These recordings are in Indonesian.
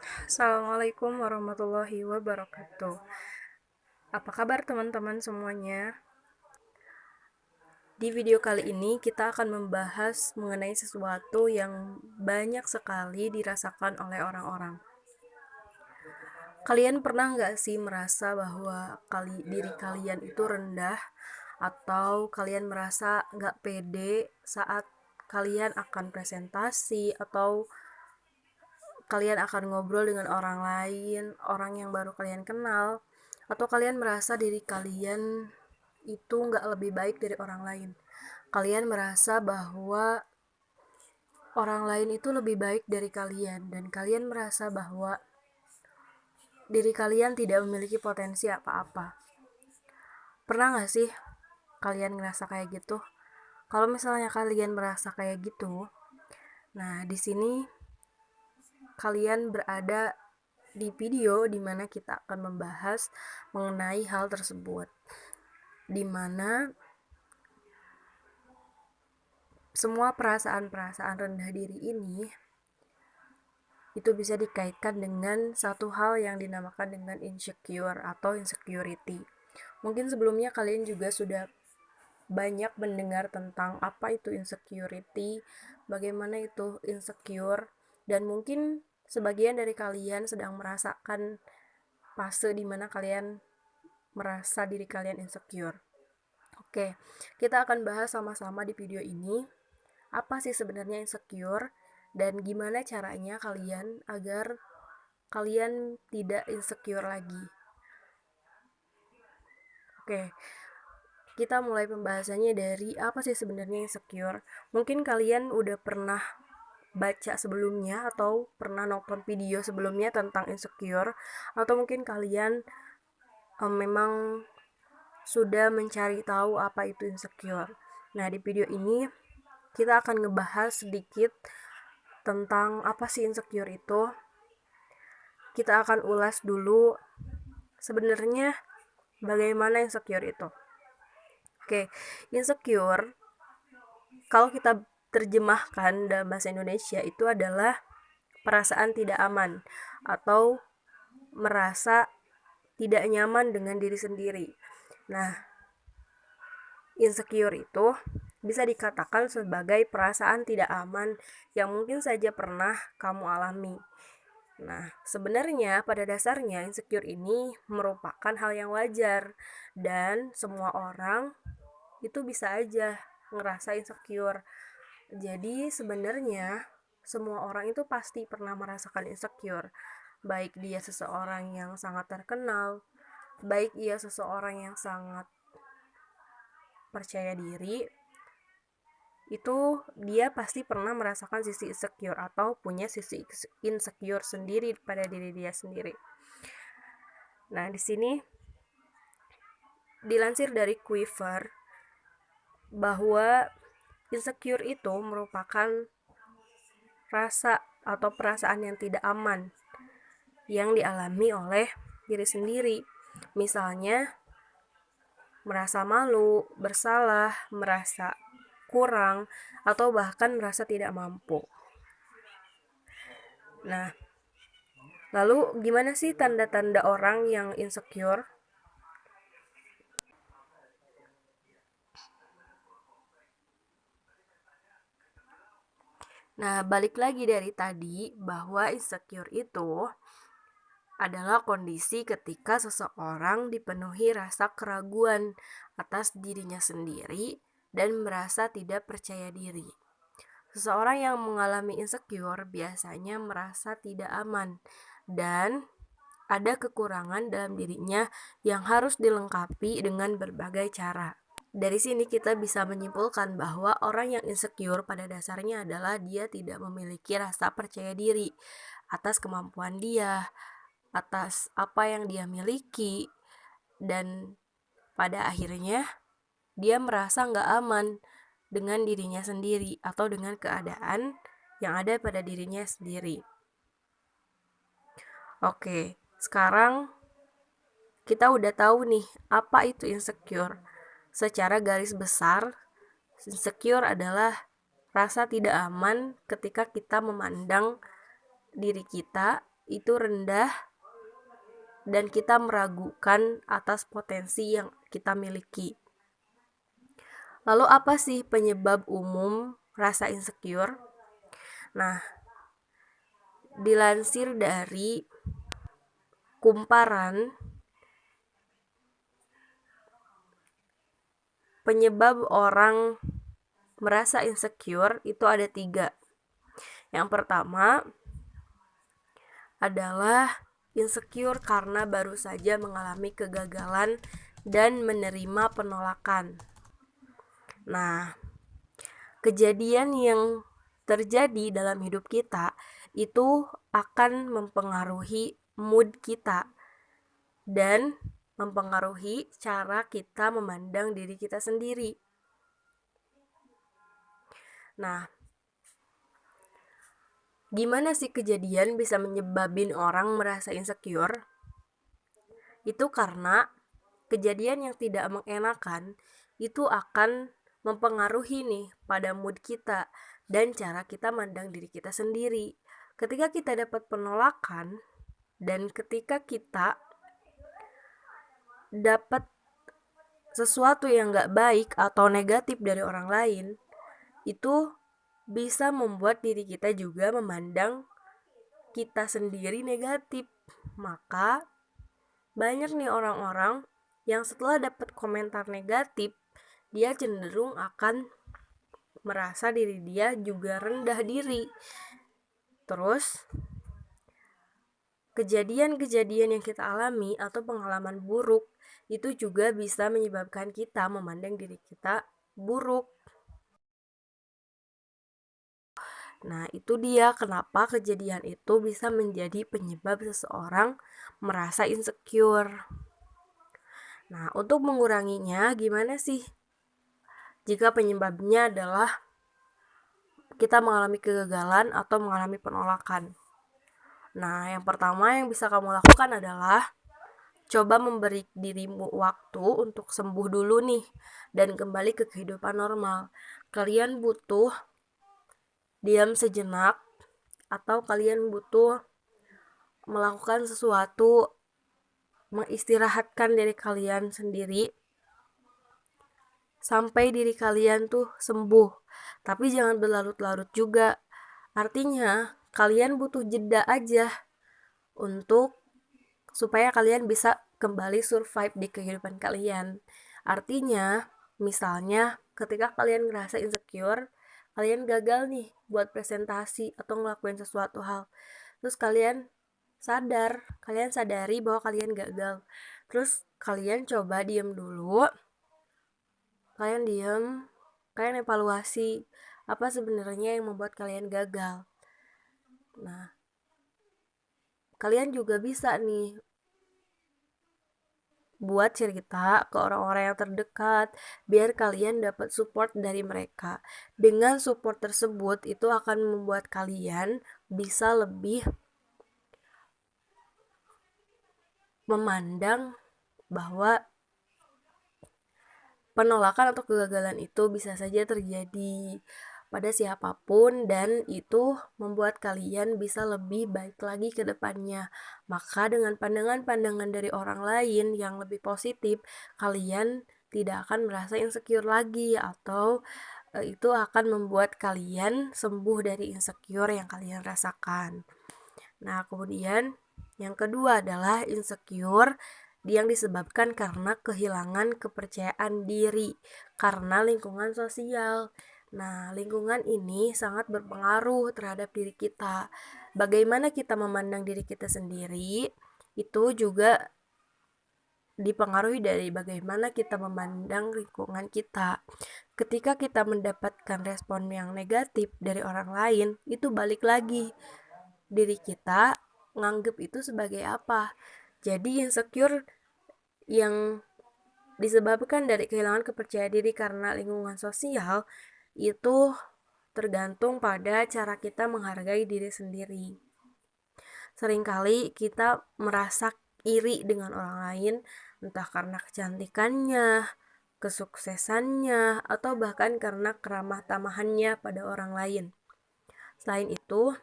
Assalamualaikum warahmatullahi wabarakatuh. Apa kabar teman-teman semuanya? Di video kali ini kita akan membahas mengenai sesuatu yang banyak sekali dirasakan oleh orang-orang. Kalian pernah nggak sih merasa bahwa diri kalian itu rendah, atau kalian merasa nggak pede saat kalian akan presentasi, atau kalian akan ngobrol dengan orang lain, orang yang baru kalian kenal, atau kalian merasa diri kalian itu nggak lebih baik dari orang lain. Kalian merasa bahwa orang lain itu lebih baik dari kalian, dan kalian merasa bahwa diri kalian tidak memiliki potensi apa-apa. Pernah nggak sih kalian ngerasa kayak gitu? Kalau misalnya kalian merasa kayak gitu, nah di sini kalian berada di video dimana kita akan membahas mengenai hal tersebut, dimana semua perasaan-perasaan rendah diri ini itu bisa dikaitkan dengan satu hal yang dinamakan dengan insecure atau insecurity. Mungkin sebelumnya kalian juga sudah banyak mendengar tentang apa itu insecurity, bagaimana itu insecure, dan mungkin sebagian dari kalian sedang merasakan fase dimana kalian merasa diri kalian insecure. Oke, kita akan bahas sama-sama di video ini apa sih sebenarnya insecure dan gimana caranya kalian agar kalian tidak insecure lagi. Oke, kita mulai pembahasannya dari apa sih sebenarnya insecure. Mungkin kalian udah pernah baca sebelumnya atau pernah nonton video sebelumnya tentang insecure, atau mungkin kalian memang sudah mencari tahu apa itu insecure. Nah, di video ini kita akan ngebahas sedikit tentang apa sih insecure itu. Kita akan ulas dulu sebenarnya bagaimana insecure itu. Oke, insecure kalau kita terjemahkan dalam bahasa Indonesia itu adalah perasaan tidak aman atau merasa tidak nyaman dengan diri sendiri. Nah, insecure itu bisa dikatakan sebagai perasaan tidak aman yang mungkin saja pernah kamu alami. Nah, sebenarnya pada dasarnya insecure ini merupakan hal yang wajar dan semua orang itu bisa aja ngerasa insecure. Jadi sebenarnya semua orang itu pasti pernah merasakan insecure. Baik dia seseorang yang sangat terkenal, baik ia seseorang yang sangat percaya diri, itu dia pasti pernah merasakan sisi insecure atau punya sisi insecure sendiri pada diri dia sendiri. Nah, di sini dilansir dari Quiver bahwa insecure itu merupakan rasa atau perasaan yang tidak aman yang dialami oleh diri sendiri. Misalnya merasa malu, bersalah, merasa kurang, atau bahkan merasa tidak mampu. Nah, lalu gimana sih tanda-tanda orang yang insecure? Nah, balik lagi dari tadi bahwa insecure itu adalah kondisi ketika seseorang dipenuhi rasa keraguan atas dirinya sendiri dan merasa tidak percaya diri. Seseorang yang mengalami insecure biasanya merasa tidak aman dan ada kekurangan dalam dirinya yang harus dilengkapi dengan berbagai cara. Dari sini kita bisa menyimpulkan bahwa orang yang insecure pada dasarnya adalah dia tidak memiliki rasa percaya diri atas kemampuan dia, atas apa yang dia miliki, dan pada akhirnya dia merasa nggak aman dengan dirinya sendiri atau dengan keadaan yang ada pada dirinya sendiri. Oke, sekarang kita udah tahu nih apa itu insecure. Secara garis besar, insecure adalah rasa tidak aman ketika kita memandang diri kita itu rendah dan kita meragukan atas potensi yang kita miliki. Lalu apa sih penyebab umum rasa insecure? Nah, dilansir dari Kumparan, penyebab orang merasa insecure itu ada 3. Yang pertama adalah insecure karena baru saja mengalami kegagalan dan menerima penolakan. Nah, kejadian yang terjadi dalam hidup kita itu akan mempengaruhi mood kita dan mempengaruhi cara kita memandang diri kita sendiri. Nah, gimana sih kejadian bisa menyebabin orang merasa insecure? Itu karena kejadian yang tidak mengenakan itu akan mempengaruhi nih pada mood kita dan cara kita mandang diri kita sendiri. Ketika kita dapat penolakan dan ketika kita dapat sesuatu yang gak baik atau negatif dari orang lain, itu bisa membuat diri kita juga memandang kita sendiri negatif. Maka banyak nih orang-orang yang setelah dapat komentar negatif, dia cenderung akan merasa diri dia juga rendah diri. Terus kejadian-kejadian yang kita alami atau pengalaman buruk itu juga bisa menyebabkan kita memandang diri kita buruk. Nah, itu dia kenapa kejadian itu bisa menjadi penyebab seseorang merasa insecure. Nah, untuk menguranginya gimana sih? Jika penyebabnya adalah kita mengalami kegagalan atau mengalami penolakan. Nah, yang pertama yang bisa kamu lakukan adalah coba memberi dirimu waktu untuk sembuh dulu nih dan kembali ke kehidupan normal. Kalian butuh diam sejenak atau kalian butuh melakukan sesuatu, mengistirahatkan diri kalian sendiri sampai diri kalian tuh sembuh. Tapi jangan berlarut-larut juga. Artinya, kalian butuh jeda aja untuk supaya kalian bisa kembali survive di kehidupan kalian. Artinya, misalnya ketika kalian ngerasa insecure, kalian gagal nih buat presentasi atau ngelakuin sesuatu hal. Terus kalian sadari bahwa kalian gagal. Terus kalian coba diem dulu. Kalian diem, kalian evaluasi apa sebenarnya yang membuat kalian gagal. Nah, kalian juga bisa nih buat cerita ke orang-orang yang terdekat biar kalian dapat support dari mereka. Dengan support tersebut itu akan membuat kalian bisa lebih memandang bahwa penolakan atau kegagalan itu bisa saja terjadi pada siapapun dan itu membuat kalian bisa lebih baik lagi ke depannya. Maka dengan pandangan-pandangan dari orang lain yang lebih positif, kalian tidak akan merasa insecure lagi atau itu akan membuat kalian sembuh dari insecure yang kalian rasakan. Nah, kemudian yang kedua adalah insecure yang disebabkan karena kehilangan kepercayaan diri karena lingkungan sosial. Nah, lingkungan ini sangat berpengaruh terhadap diri kita. Bagaimana kita memandang diri kita sendiri itu juga dipengaruhi dari bagaimana kita memandang lingkungan kita. Ketika kita mendapatkan respon yang negatif dari orang lain, itu balik lagi diri kita nganggep itu sebagai apa. Jadi insecure yang disebabkan dari kehilangan kepercayaan diri karena lingkungan sosial itu tergantung pada cara kita menghargai diri sendiri. Seringkali kita merasa iri dengan orang lain, entah karena kecantikannya, kesuksesannya, atau bahkan karena keramah tamahannya pada orang lain. Selain itu,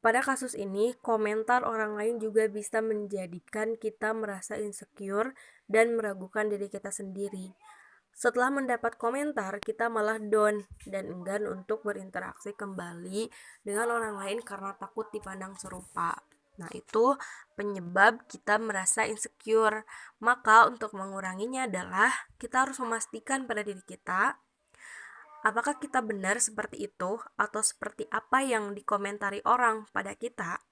Pada kasus ini, komentar orang lain juga bisa menjadikan kita merasa insecure dan meragukan diri kita sendiri. Setelah mendapat komentar, kita malah down dan enggan untuk berinteraksi kembali dengan orang lain karena takut dipandang serupa. Nah, itu penyebab kita merasa insecure. Maka untuk menguranginya adalah kita harus memastikan pada diri kita apakah kita benar seperti itu atau seperti apa yang dikomentari orang pada kita.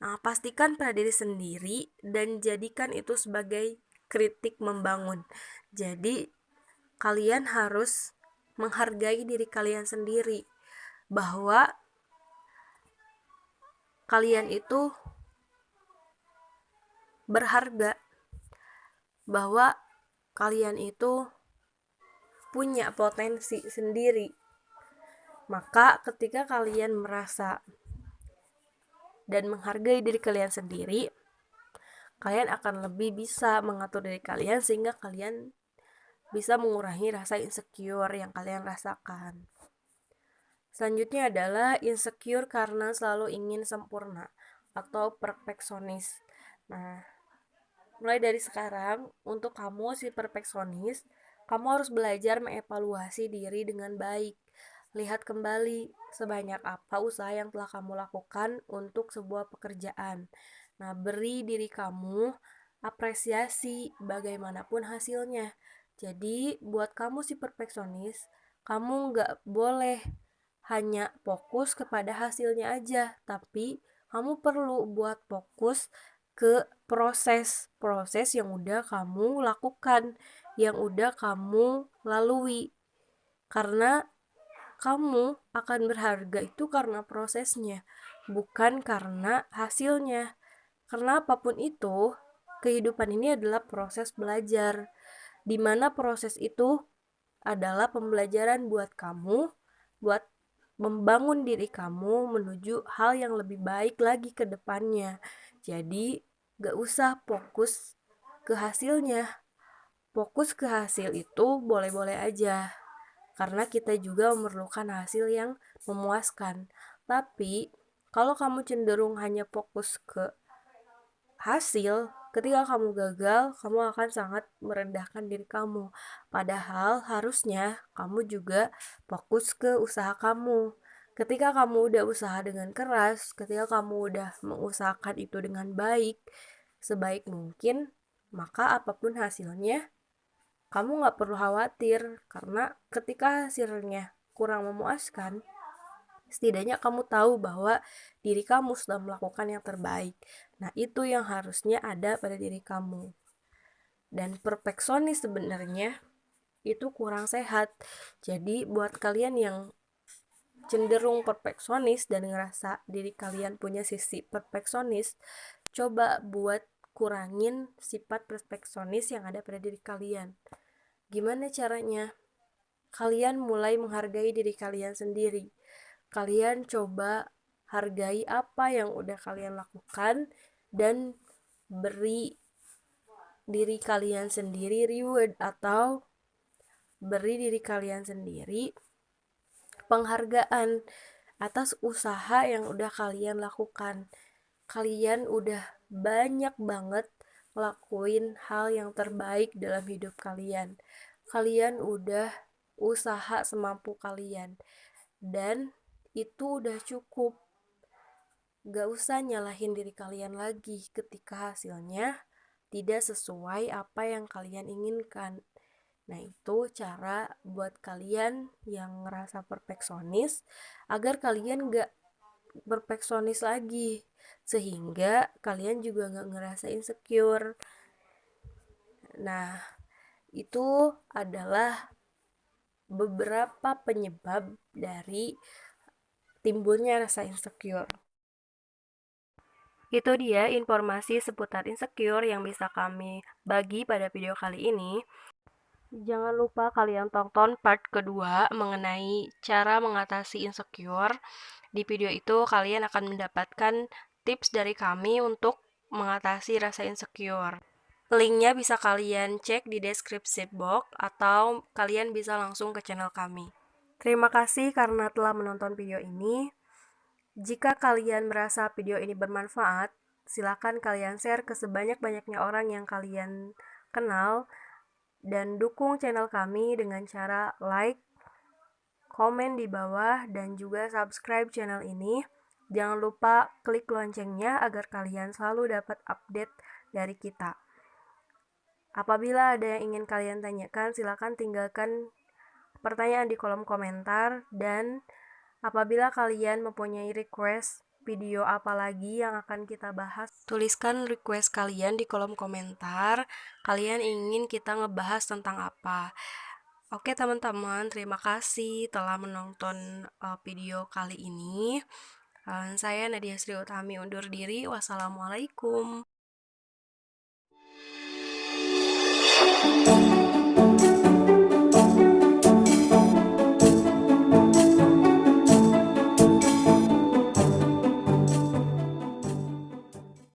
Nah, pastikan pada diri sendiri dan jadikan itu sebagai kritik membangun. Jadi, kalian harus menghargai diri kalian sendiri, bahwa kalian itu berharga, bahwa kalian itu punya potensi sendiri. Maka ketika kalian merasa dan menghargai diri kalian sendiri, kalian akan lebih bisa mengatur diri kalian sehingga kalian bisa mengurangi rasa insecure yang kalian rasakan. Selanjutnya adalah insecure karena selalu ingin sempurna atau perfeksionis. Nah, mulai dari sekarang, untuk kamu si perfeksionis, kamu harus belajar mengevaluasi diri dengan baik. Lihat kembali sebanyak apa usaha yang telah kamu lakukan untuk sebuah pekerjaan. Nah, beri diri kamu apresiasi bagaimanapun hasilnya. Jadi, buat kamu si perfeksionis, kamu nggak boleh hanya fokus kepada hasilnya aja, tapi kamu perlu buat fokus ke proses yang udah kamu lakukan, yang udah kamu lalui. Karena kamu akan berharga itu karena prosesnya, bukan karena hasilnya. Karena apapun itu, kehidupan ini adalah proses belajar, di mana proses itu adalah pembelajaran buat kamu, buat membangun diri kamu menuju hal yang lebih baik lagi ke depannya. Jadi, gak usah fokus ke hasilnya. Fokus ke hasil itu boleh-boleh aja, karena kita juga memerlukan hasil yang memuaskan. Tapi, kalau kamu cenderung hanya fokus ke hasil, ketika kamu gagal, kamu akan sangat merendahkan diri kamu. Padahal harusnya kamu juga fokus ke usaha kamu. Ketika kamu udah usaha dengan keras, ketika kamu udah mengusahakan itu dengan baik, sebaik mungkin, maka apapun hasilnya, kamu gak perlu khawatir. Karena ketika hasilnya kurang memuaskan, setidaknya kamu tahu bahwa diri kamu sudah melakukan yang terbaik. Nah, itu yang harusnya ada pada diri kamu. Dan perfeksionis sebenarnya itu kurang sehat. Jadi buat kalian yang cenderung perfeksionis dan ngerasa diri kalian punya sisi perfeksionis, coba buat kurangin sifat perfeksionis yang ada pada diri kalian. Gimana caranya? Kalian mulai menghargai diri kalian sendiri. Kalian coba hargai apa yang udah kalian lakukan dan beri diri kalian sendiri reward atau beri diri kalian sendiri penghargaan atas usaha yang udah kalian lakukan. Kalian udah banyak banget ngelakuin hal yang terbaik dalam hidup kalian. Kalian udah usaha semampu kalian. Dan itu udah cukup. Gak usah nyalahin diri kalian lagi ketika hasilnya tidak sesuai apa yang kalian inginkan. Nah, itu cara buat kalian yang ngerasa perfeksionis agar kalian gak perfeksionis lagi, sehingga kalian juga gak ngerasa insecure. Nah, itu adalah beberapa penyebab dari timbulnya rasa insecure. Itu dia informasi seputar insecure yang bisa kami bagi pada video kali ini. Jangan lupa kalian tonton part kedua mengenai cara mengatasi insecure. Di video itu kalian akan mendapatkan tips dari kami untuk mengatasi rasa insecure. Linknya bisa kalian cek di deskripsi box atau kalian bisa langsung ke channel kami. Terima kasih karena telah menonton video ini. Jika kalian merasa video ini bermanfaat, silakan kalian share ke sebanyak-banyaknya orang yang kalian kenal dan dukung channel kami dengan cara like, komen di bawah, dan juga subscribe channel ini. Jangan lupa klik loncengnya agar kalian selalu dapat update dari kita. Apabila ada yang ingin kalian tanyakan, silakan tinggalkan pertanyaan di kolom komentar, dan apabila kalian mempunyai request video apa lagi yang akan kita bahas, tuliskan request kalian di kolom komentar. Kalian ingin kita ngebahas tentang apa? Oke teman-teman, terima kasih telah menonton video kali ini. Saya Nadia Sri Utami undur diri. Wassalamualaikum.